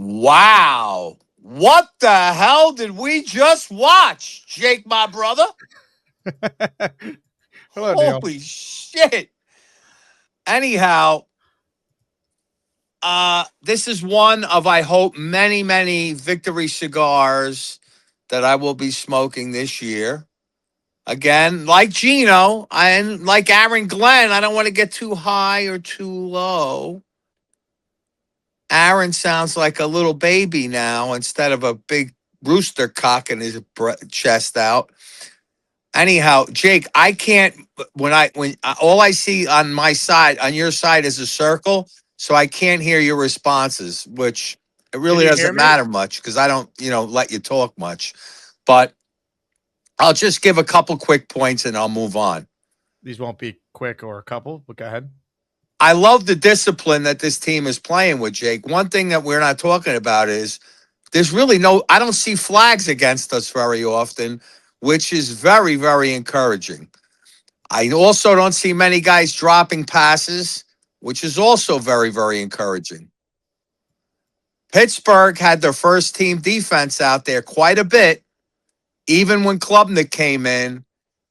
Wow. What the hell did we just watch, Jake, my brother? Hello, Neil. Holy shit. Anyhow, this is one of, I hope, many, many victory cigars that I will be smoking this year. Again, like Gino and like Aaron Glenn, I don't want to get too high or too low. Aaron sounds like a little baby now instead of a big rooster cocking his chest out. Anyhow, Jake, I can't when all I see on my side, on your side, is a circle, so I can't hear your responses, which it really you hear doesn't me? matter much because I don't, let you talk much. But I'll just give a couple quick points and I'll move on. These won't be quick or a couple, but go ahead. I love the discipline that this team is playing with, Jake. One thing that we're not talking about is there's really I don't see flags against us very often, which is very, very encouraging. I also don't see many guys dropping passes, which is also very, very encouraging. Pittsburgh had their first team defense out there quite a bit, even when Klubnik came in.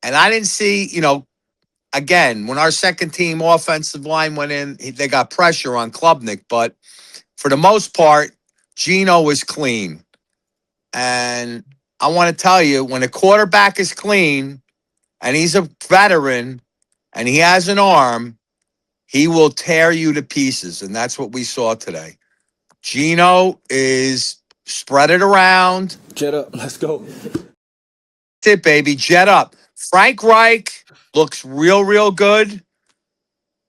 And I didn't see, again, when our second team offensive line went in, they got pressure on Klubnik. But for the most part, Gino was clean. And I want to tell you, when a quarterback is clean and he's a veteran and he has an arm, he will tear you to pieces. And that's what we saw today. Gino is spread it around. Jet up. Let's go. That's it, baby. Jet up. Frank Reich looks real, real good.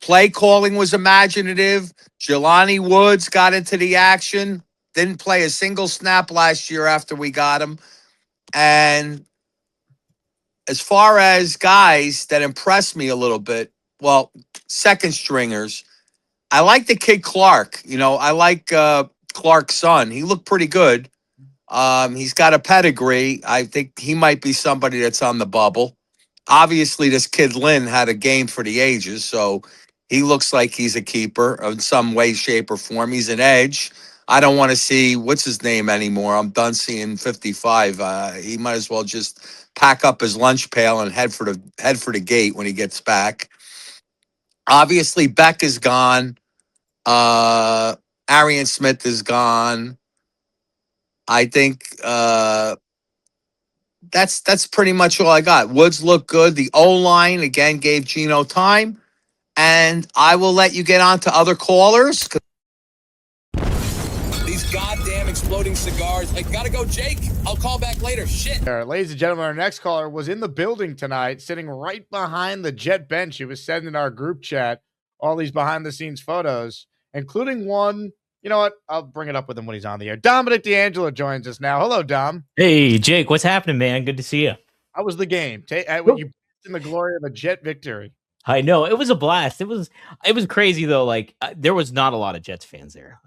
Play calling was imaginative. Jelani Woods got into the action. Didn't play a single snap last year after we got him. And as far as guys that impressed me a little bit, well, second stringers, I like the kid Clark. I like Clark's son. He looked pretty good. He's got a pedigree. I think he might be somebody that's on the bubble. Obviously, this kid Lynn had a game for the ages, so he looks like he's a keeper in some way, shape, or form. He's an edge. I don't want to see what's his name anymore. I'm done seeing 55. He might as well just pack up his lunch pail and head for the gate when he gets back. Obviously, Beck is gone. Arian Smith is gone. I think that's pretty much all I got. Woods looked good. The O-line, again, gave Gino time. And I will let you get on to other callers. These goddamn exploding cigars. I gotta go, Jake. I'll call back later. Shit. All right, ladies and gentlemen, our next caller was in the building tonight, sitting right behind the Jet bench. He was sending our group chat all these behind-the-scenes photos, including one. You know what? I'll bring it up with him when he's on the air. Dominic D'Angelo joins us now. Hello, Dom. Hey, Jake. What's happening, man? Good to see you. How was the game? You in the glory of a Jet victory. I know it was a blast. It was crazy though. Like there was not a lot of Jets fans there.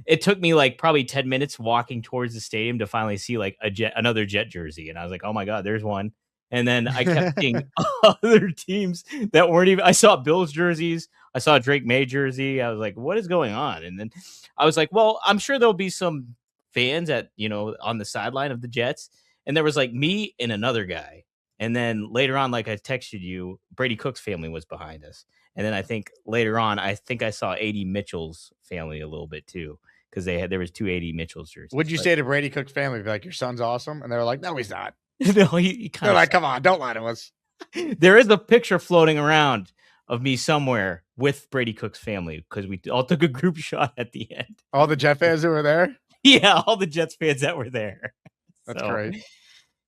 It took me like probably 10 minutes walking towards the stadium to finally see like another Jet jersey. And I was like, oh my God, there's one. And then I kept seeing other teams that weren't even, I saw Bills jerseys. I saw a Drake May jersey. I was like, what is going on? And then I was like, well, I'm sure there'll be some fans on the sideline of the Jets. And there was like me and another guy. And then later on, like I texted you, Brady Cook's family was behind us. And then I think later on, I saw A.D. Mitchell's family a little bit too, because there was two A.D. Mitchell's jerseys. What'd you say to Brady Cook's family? Be like, your son's awesome? And they were like, no, he's not. No, he kind They're of like, come on, don't lie to us. There is a picture floating around of me somewhere with Brady Cook's family because we all took a group shot at the end. All the Jet fans who were there? Yeah, all the Jets fans that were there. That's great.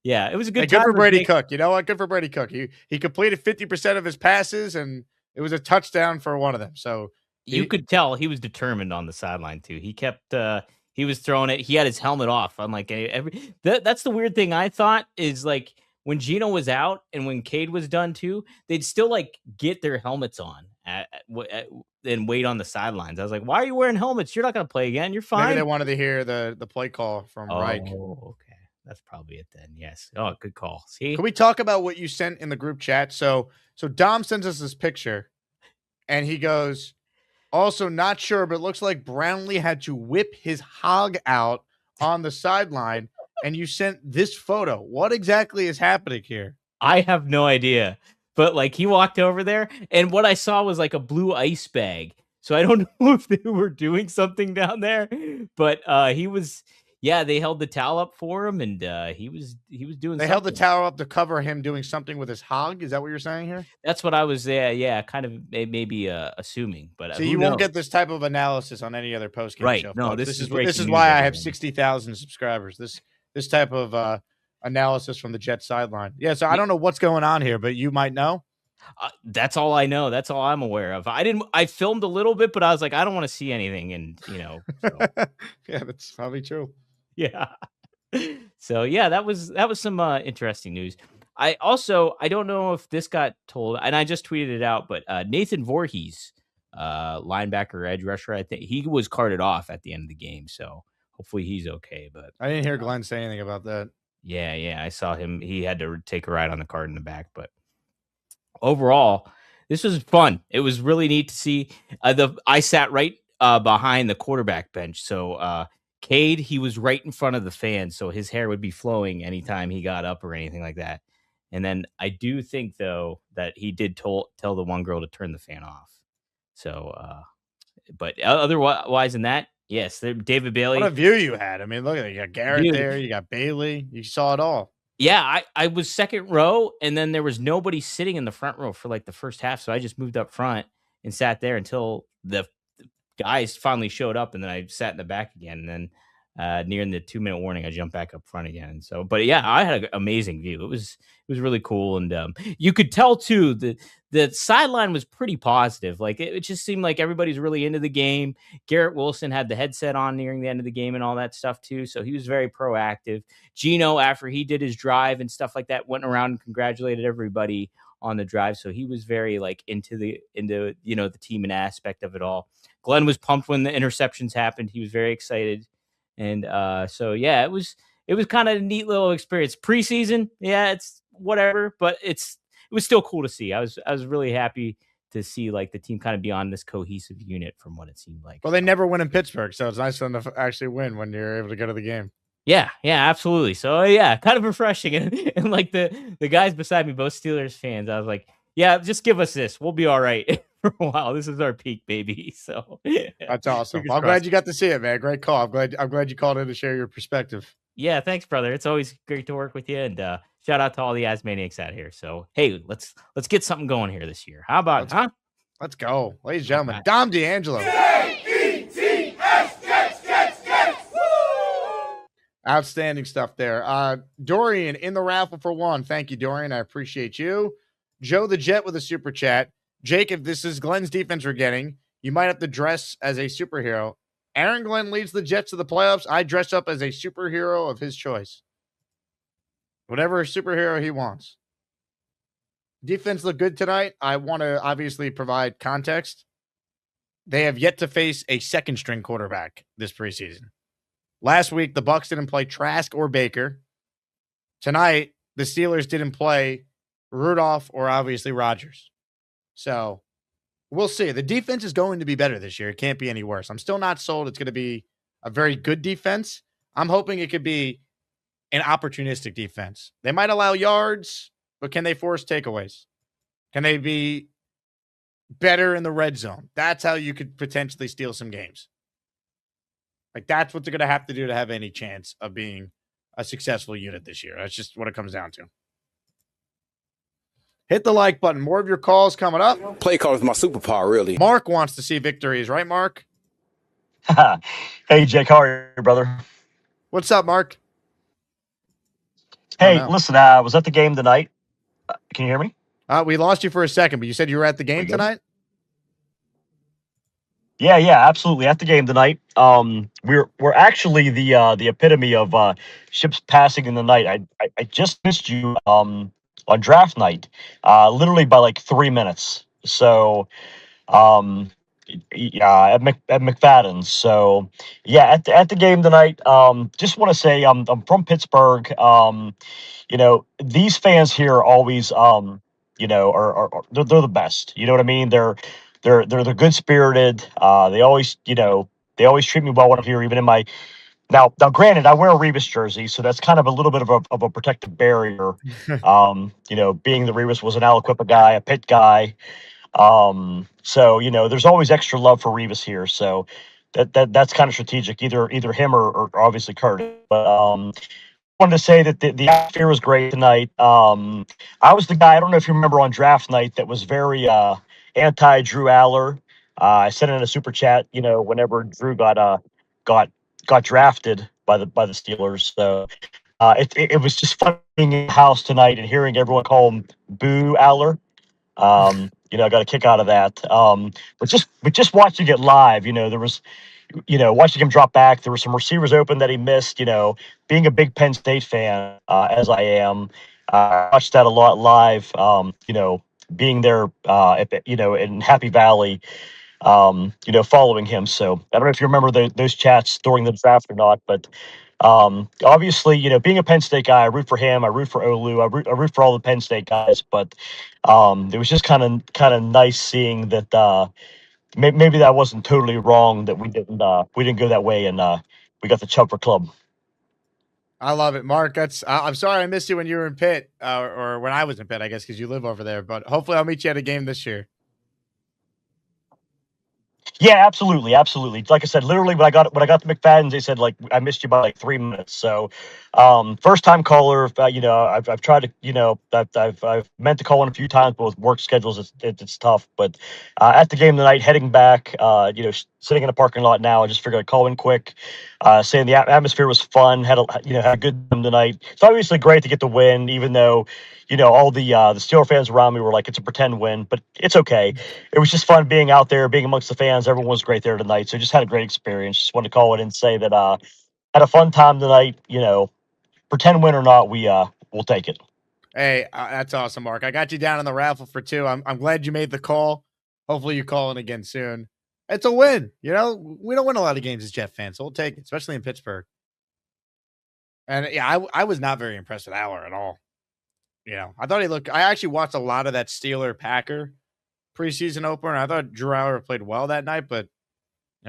Yeah, it was a good time. Good for Brady Jake. Cook. You know what? Good for Brady Cook. He completed 50% of his passes, and it was a touchdown for one of them. So you could tell he was determined on the sideline too. He kept he was throwing it. He had his helmet off. I'm like that's the weird thing I thought is like when Gino was out and when Cade was done too, they'd still like get their helmets on and wait on the sidelines. I was like, why are you wearing helmets? You're not going to play again. You're fine. Maybe they wanted to hear the play call from Reich. Oh, okay. That's probably it then. Yes. Oh, good call. See? Can we talk about what you sent in the group chat? So Dom sends us this picture and he goes, Also, not sure, but it looks like Brownlee had to whip his hog out on the sideline, and you sent this photo. What exactly is happening here? I have no idea. But like he walked over there, and what I saw was like a blue ice bag. So I don't know if they were doing something down there, but he was. Yeah, they held the towel up for him, and he was doing. They held the towel up to cover him doing something with his hog. Is that what you're saying here? That's what I was. Yeah, kind of maybe assuming, but so you won't get this type of analysis on any other post game show. No, folks. this is why I have 60,000 subscribers. This type of analysis from the Jets sideline. Yeah, so I don't know what's going on here, but you might know. That's all I know. That's all I'm aware of. I filmed a little bit, but I was like, I don't want to see anything, and So. Yeah, that's probably true. Yeah. So yeah, that was some interesting news. I don't know if this got told, and I just tweeted it out, but Nathan Voorhees, linebacker, edge rusher, I think he was carted off at the end of the game. So hopefully he's okay. But I didn't hear Glenn say anything about that. Yeah, I saw him. He had to take a ride on the card in the back, but overall, this was fun. It was really neat to see. I sat right behind the quarterback bench, so Cade, he was right in front of the fan, so his hair would be flowing anytime he got up or anything like that. And then I do think, though, that he did tell the one girl to turn the fan off. So, but otherwise than that, yes, David Bailey. What a view you had. I mean, look at it. You got Garrett there. You got Bailey. You saw it all. Yeah, I was second row, and then there was nobody sitting in the front row for like the first half, so I just moved up front and sat there until the guys finally showed up, and then I sat in the back again, and then near the 2-minute warning, I jumped back up front again. So, but yeah, I had an amazing view. It was really cool, and you could tell too that the sideline was pretty positive. Like it just seemed like everybody's really into the game. Garrett Wilson had the headset on nearing the end of the game and all that stuff too, so he was very proactive. Gino, after he did his drive and stuff like that, went around and congratulated everybody on the drive. So he was very like into the team and aspect of it all. Glenn was pumped when the interceptions happened. He was very excited. And so yeah, it was kind of a neat little experience. Preseason, yeah, it's whatever, but it was still cool to see. I was really happy to see like the team kind of be on this cohesive unit from what it seemed like. Well, they never win in Pittsburgh, so it's nice for them to actually win when you're able to go to the game. Yeah, absolutely. So yeah, kind of refreshing. And like the guys beside me, both Steelers fans, I was like, yeah, just give us this. We'll be all right for a while. This is our peak, baby. So that's awesome. I'm glad you got to see it, man. Great call. I'm glad you called in to share your perspective. Yeah, thanks, brother. It's always great to work with you. And shout out to all the Asmaniacs out here. So hey, let's get something going here this year. How about Let's go, ladies and gentlemen. Dom D'Angelo. Outstanding stuff there. Dorian in the raffle for one. Thank you, Dorian. I appreciate you. Joe the Jet with a super chat. Jake, if this is Glenn's defense we're getting, you might have to dress as a superhero. Aaron Glenn leads the Jets to the playoffs. I dress up as a superhero of his choice. Whatever superhero he wants. Defense looked good tonight. I want to obviously provide context. They have yet to face a second-string quarterback this preseason. Last week, the Bucs didn't play Trask or Baker. Tonight, the Steelers didn't play Rudolph or obviously Rodgers. So we'll see. The defense is going to be better this year. It can't be any worse. I'm still not sold it's going to be a very good defense. I'm hoping it could be an opportunistic defense. They might allow yards, but can they force takeaways? Can they be better in the red zone? That's how you could potentially steal some games. Like, that's what they're going to have to do to have any chance of being a successful unit this year. That's just what it comes down to. Hit the like button. More of your calls coming up. Play call is my superpower, really. Mark wants to see victories, right, Mark? Hey, Jake, how are you, brother? What's up, Mark? Hey, listen, I was at the game tonight. Can you hear me? We lost you for a second, but you said you were at the game tonight? Yeah, absolutely. At the game tonight. We're actually the epitome of ships passing in the night. I just missed you on draft night, literally by like 3 minutes. So yeah, at McFadden's. So yeah, at the game tonight. Just want to say I'm from Pittsburgh. These fans here are always are they're the best. You know what I mean? They're they're good spirited. They always treat me well when I'm here, even in my now. Granted, I wear a Revis jersey, so that's kind of a little bit of a protective barrier. Being the Revis was an Aliquippa guy, a Pitt guy. So there's always extra love for Revis here. So that's kind of strategic, either him or obviously Curtis. But wanted to say that the atmosphere was great tonight. I was the guy, I don't know if you remember on draft night, that was very anti Drew Aller. I sent in a super chat, whenever Drew got drafted by the Steelers. So it was just fun being in the house tonight and hearing everyone call him Boo Aller. I got a kick out of that. But just watching it live, there was, watching him drop back, there were some receivers open that he missed. Being a big Penn State fan, as I am, I watched that a lot live. Being there, in Happy Valley, following him. So I don't know if you remember those chats during the draft or not, but obviously, being a Penn State guy, I root for him. I root for Olu. I root for all the Penn State guys. But it was just kind of nice seeing that. Maybe that wasn't totally wrong that we didn't go that way, and we got the Chupper Club. I love it, Mark. I'm sorry I missed you when you were in Pitt, or when I was in Pitt, I guess, because you live over there. But hopefully, I'll meet you at a game this year. Yeah, absolutely. Like I said, literally when I got to McFadden's, they said, like, I missed you by like 3 minutes. So, first time caller. I've tried to, I've meant to call in a few times, but with work schedules, it's tough. But at the game tonight, heading back, sitting in a parking lot now, I just figured I'd call in quick, saying the atmosphere was fun. Had a good time tonight. It's obviously great to get the win, even though all the Steeler fans around me were like, it's a pretend win, but it's okay. It was just fun being out there, being amongst the fans. Everyone was great there tonight. So just had a great experience. Just wanted to call it and say that had a fun time tonight. Pretend win or not, we'll take it. Hey, that's awesome, Mark. I got you down in the raffle for 2. I'm glad you made the call. Hopefully you call in again soon. It's a win. We don't win a lot of games as Jet fans, so we'll take it, especially in Pittsburgh. And yeah, I was not very impressed with Aller at all. I thought I actually watched a lot of that Steeler Packer preseason opener. I thought Drew Aller played well that night, but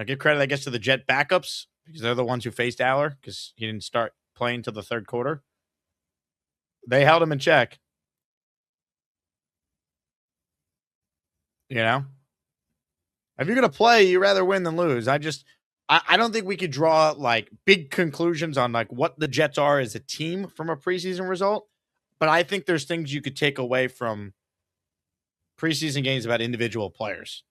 give credit, I guess, to the Jet backups because they're the ones who faced Aller because he didn't start playing till the third quarter. They held him in check. If you're going to play, you rather win than lose. I don't think we could draw like big conclusions on like what the Jets are as a team from a preseason result. But I think there's things you could take away from preseason games about individual players.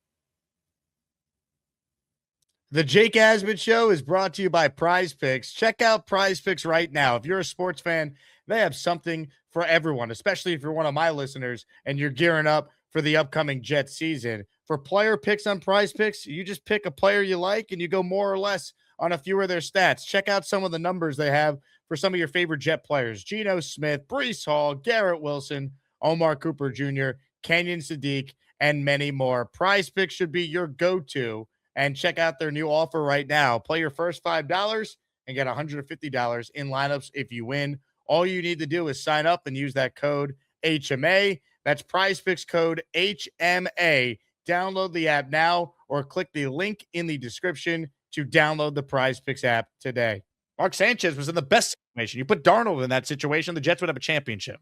The Jake Asman Show is brought to you by PrizePicks. Check out PrizePicks right now. If you're a sports fan, they have something for everyone, especially if you're one of my listeners and you're gearing up for the upcoming Jets season. For player picks on PrizePicks, you just pick a player you like and you go more or less on a few of their stats. Check out some of the numbers they have for some of your favorite Jet players: Geno Smith, Breece Hall, Garrett Wilson, Omar Cooper Jr., Kenyon Sadiq, and many more. PrizePicks should be your go-to. And check out their new offer right now. Play your first $5 and get $150 in lineups if you win. All you need to do is sign up and use that code HMA. That's PrizePicks code HMA. Download the app now or click the link in the description to download the PrizePicks app today. Mark Sanchez was in the best situation. You put Darnold in that situation, the Jets would have a championship.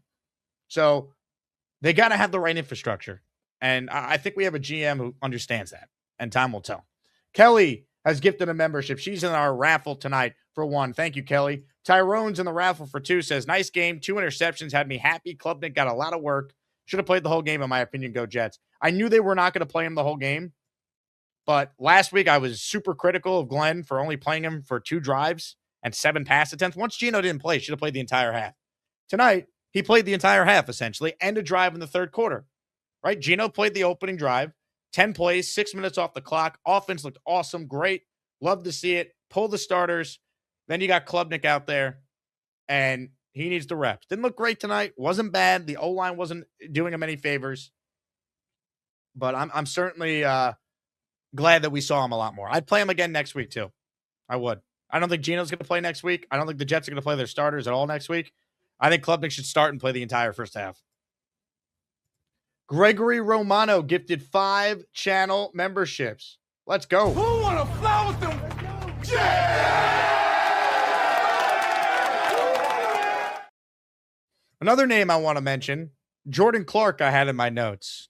So they got to have the right infrastructure. And I think we have a GM who understands that, and time will tell. Kelly has gifted a membership. She's in our raffle tonight for 1. Thank you, Kelly. Tyrone's in the raffle for 2. Says, nice game. 2 interceptions. Had me happy. Klubnik got a lot of work. Should have played the whole game, in my opinion. Go Jets. I knew they were not going to play him the whole game. But last week, I was super critical of Glenn for only playing him for 2 drives and 7 pass attempts. Once Geno didn't play, he should have played the entire half. Tonight, he played the entire half, essentially, and a drive in the third quarter. Right? Geno played the opening drive. 10 plays, 6 minutes off the clock. Offense looked awesome, great. Love to see it. Pull the starters. Then you got Klubnik out there, and he needs the reps. Didn't look great tonight. Wasn't bad. The O-line wasn't doing him any favors. But I'm certainly glad that we saw him a lot more. I'd play him again next week, too. I would. I don't think Geno's going to play next week. I don't think the Jets are going to play their starters at all next week. I think Klubnik should start and play the entire first half. Gregory Romano gifted 5 channel memberships. Let's go. Who wanna fly with them? Another name I want to mention, Jordan Clark, I had in my notes.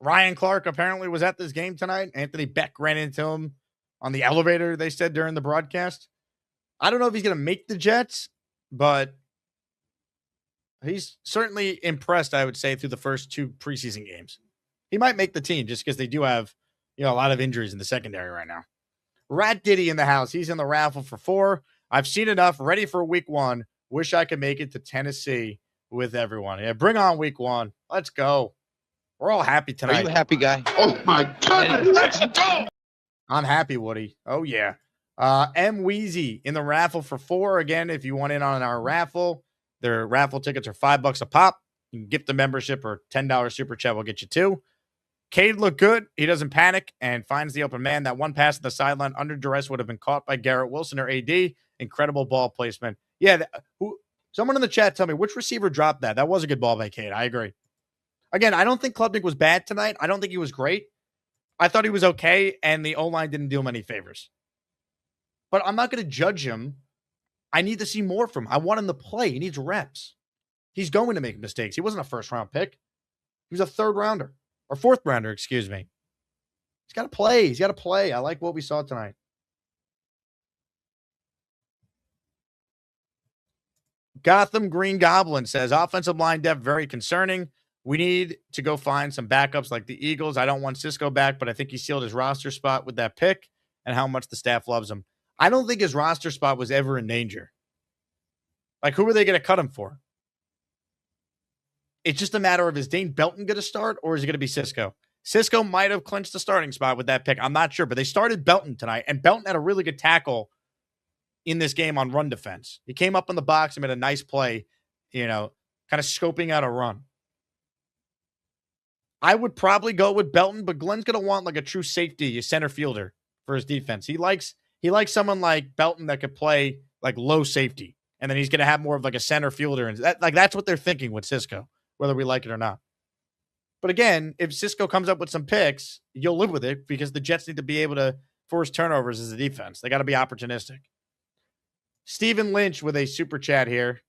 Ryan Clark apparently was at this game tonight. Anthony Beck ran into him on the elevator, they said during the broadcast. I don't know if he's going to make the Jets, but he's certainly impressed, I would say, through the first 2 preseason games. He might make the team just because they do have, a lot of injuries in the secondary right now. Rat Diddy in the house. He's in the raffle for 4. I've seen enough. Ready for week 1. Wish I could make it to Tennessee with everyone. Yeah, bring on week 1. Let's go. We're all happy tonight. Are you a happy guy? Oh my goodness, let's go! I'm happy, Woody. Oh, yeah. M. Weezy in the raffle for 4. Again, if you want in on our raffle, their raffle tickets are $5 a pop. You can gift the membership or $10 super chat will get you 2. Cade looked good. He doesn't panic and finds the open man. That one pass at the sideline under duress would have been caught by Garrett Wilson or AD. Incredible ball placement. Yeah, someone in the chat tell me which receiver dropped that. That was a good ball by Cade. I agree. Again, I don't think Klubnik was bad tonight. I don't think he was great. I thought he was okay, and the O-line didn't do him any favors. But I'm not going to judge him. I need to see more from him. I want him to play. He needs reps. He's going to make mistakes. He wasn't a first-round pick. He was a third-rounder. Or fourth-rounder, excuse me. He's got to play. He's got to play. I like what we saw tonight. Gotham Green Goblin says, offensive line depth, very concerning. We need to go find some backups like the Eagles. I don't want Cisco back, but I think he sealed his roster spot with that pick and how much the staff loves him. I don't think his roster spot was ever in danger. Like, who are they going to cut him for? It's just a matter of, is Dane Belton going to start or is it going to be Cisco? Cisco might have clinched the starting spot with that pick. I'm not sure, but they started Belton tonight, and Belton had a really good tackle in this game on run defense. He came up in the box and made a nice play, kind of scoping out a run. I would probably go with Belton, but Glenn's going to want like a true safety, a center fielder for his defense. He likes someone like Belton that could play like low safety, and then he's going to have more of like a center fielder, and that's what they're thinking with Cisco, whether we like it or not. But again, if Cisco comes up with some picks, you'll live with it because the Jets need to be able to force turnovers as a defense. They got to be opportunistic. Stephen Lynch with a super chat here.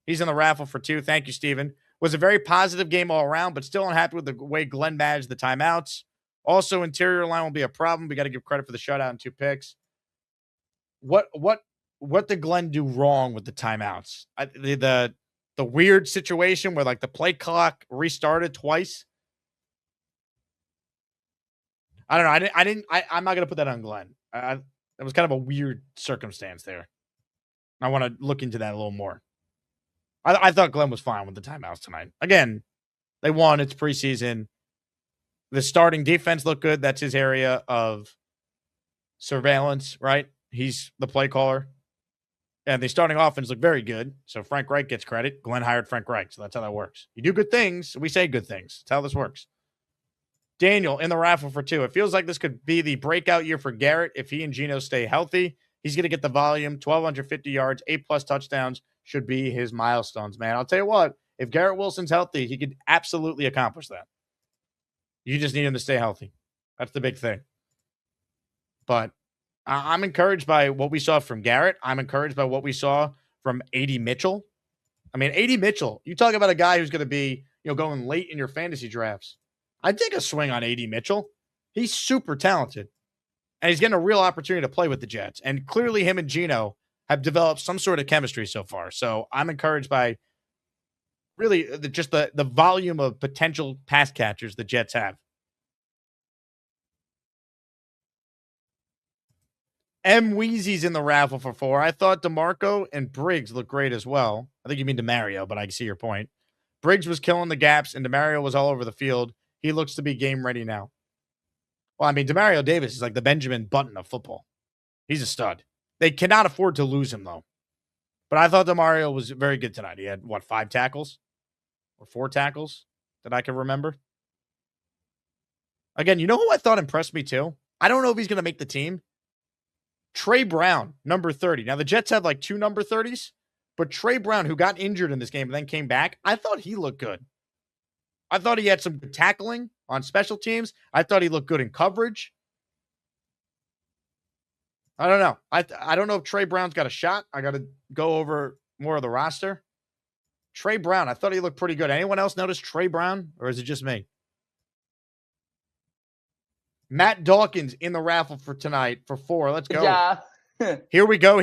He's in the raffle for 2. Thank you, Stephen. Was a very positive game all around, but still unhappy with the way Glenn managed the timeouts. Also, interior line will be a problem. We got to give credit for the shutout and 2 picks. What did Glenn do wrong with the timeouts? The weird situation where like the play clock restarted twice. I don't know. I'm not gonna put that on Glenn. It was kind of a weird circumstance there. I want to look into that a little more. I thought Glenn was fine with the timeouts tonight. Again, they won. It's preseason. The starting defense looked good. That's his area of surveillance, right? He's the play caller. And the starting offense looked very good. So Frank Reich gets credit. Glenn hired Frank Reich. So that's how that works. You do good things. We say good things. That's how this works. Daniel in the raffle for 2. It feels like this could be the breakout year for Garrett if he and Geno stay healthy. He's going to get the volume, 1,250 yards, 8+ touchdowns should be his milestones, man. I'll tell you what, if Garrett Wilson's healthy, he could absolutely accomplish that. You just need him to stay healthy. That's the big thing. But I'm encouraged by what we saw from Garrett. I'm encouraged by what we saw from A.D. Mitchell. I mean, A.D. Mitchell, you talk about a guy who's going to be, going late in your fantasy drafts. I'd take a swing on A.D. Mitchell. He's super talented. And he's getting a real opportunity to play with the Jets. And clearly him and Geno have developed some sort of chemistry so far. So I'm encouraged by really just the volume of potential pass catchers the Jets have. M. Weezy's in the raffle for 4. I thought DeMarco and Briggs looked great as well. I think you mean DeMario, but I see your point. Briggs was killing the gaps, and DeMario was all over the field. He looks to be game ready now. Well, I mean, Demario Davis is like the Benjamin Button of football. He's a stud. They cannot afford to lose him, though. But I thought DeMario was very good tonight. He had, 5 tackles? Or 4 tackles that I can remember? Again, you know who I thought impressed me, too? I don't know if he's going to make the team. Trey Brown, number 30. Now, the Jets have, 2 number 30s. But Trey Brown, who got injured in this game and then came back, I thought he looked good. I thought he had some good tackling on special teams. I thought he looked good in coverage. I don't know. I don't know if Trey Brown's got a shot. I got to go over more of the roster. Trey Brown, I thought he looked pretty good. Anyone else notice Trey Brown, or is it just me? Matt Dawkins in the raffle for tonight for 4. Let's go. Yeah. Here we go.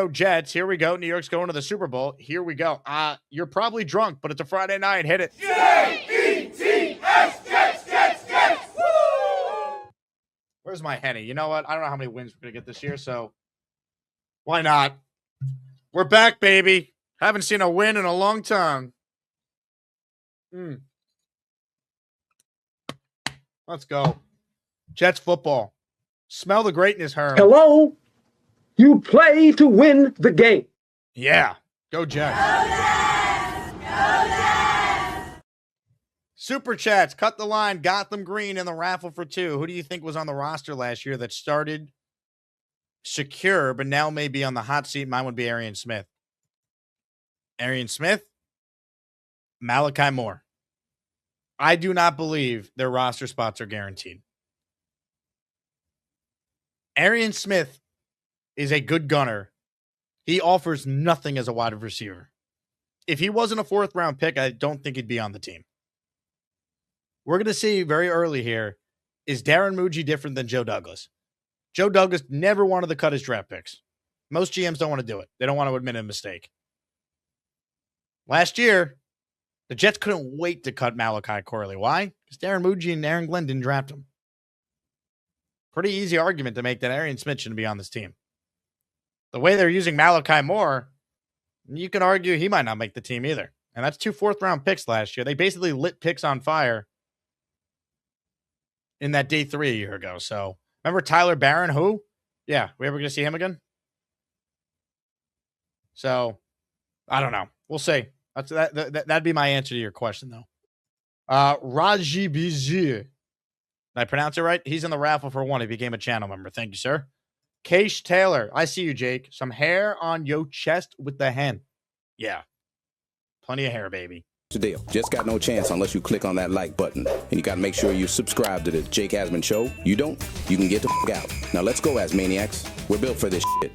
Jets. Here we go. New York's going to the Super Bowl. Here we go. You're probably drunk, but it's a Friday night. Hit it. Jets, Jets. Woo! Where's my Henny? You know what? I don't know how many wins we're going to get this year, so why not? We're back, baby. Haven't seen a win in a long time. Let's go. Jets football. Smell the greatness, Herm. Hello? You play to win the game. Yeah. Go Jets. Super chats. Cut the line. Gotham Green in the raffle for 2. Who do you think was on the roster last year that started secure, but now may be on the hot seat? Mine would be Arian Smith. Arian Smith, Malachi Moore. I do not believe their roster spots are guaranteed. Arian Smith is a good gunner. He offers nothing as a wide receiver. If he wasn't a 4th-round pick, I don't think he'd be on the team. We're going to see very early here, is Darren Muji different than Joe Douglas? Joe Douglas never wanted to cut his draft picks. Most GMs don't want to do it. They don't want to admit a mistake. Last year, the Jets couldn't wait to cut Malachi Corley. Why? Because Darren Muji and Aaron Glenn didn't draft him. Pretty easy argument to make that Arian Smith shouldn't be on this team. The way they're using Malachi Moore, you can argue he might not make the team either. And that's 2 4th-round picks last year. They basically lit picks on fire in that day 3 a year ago. So remember Tyler Barron, who? Yeah, we ever going to see him again? So I don't know. We'll see. That'd be my answer to your question, though. Raji Bijir. Did I pronounce it right? He's in the raffle for 1. He became a channel member. Thank you, sir. Keish Taylor. I see you, Jake. Some hair on your chest with the hen. Yeah. Plenty of hair, baby. The deal. Just got no chance unless you click on that like button. And you got to make sure you subscribe to the Jake Asman Show. You don't, you can get the f*** out. Now let's go, Asmaniacs. We're built for this shit.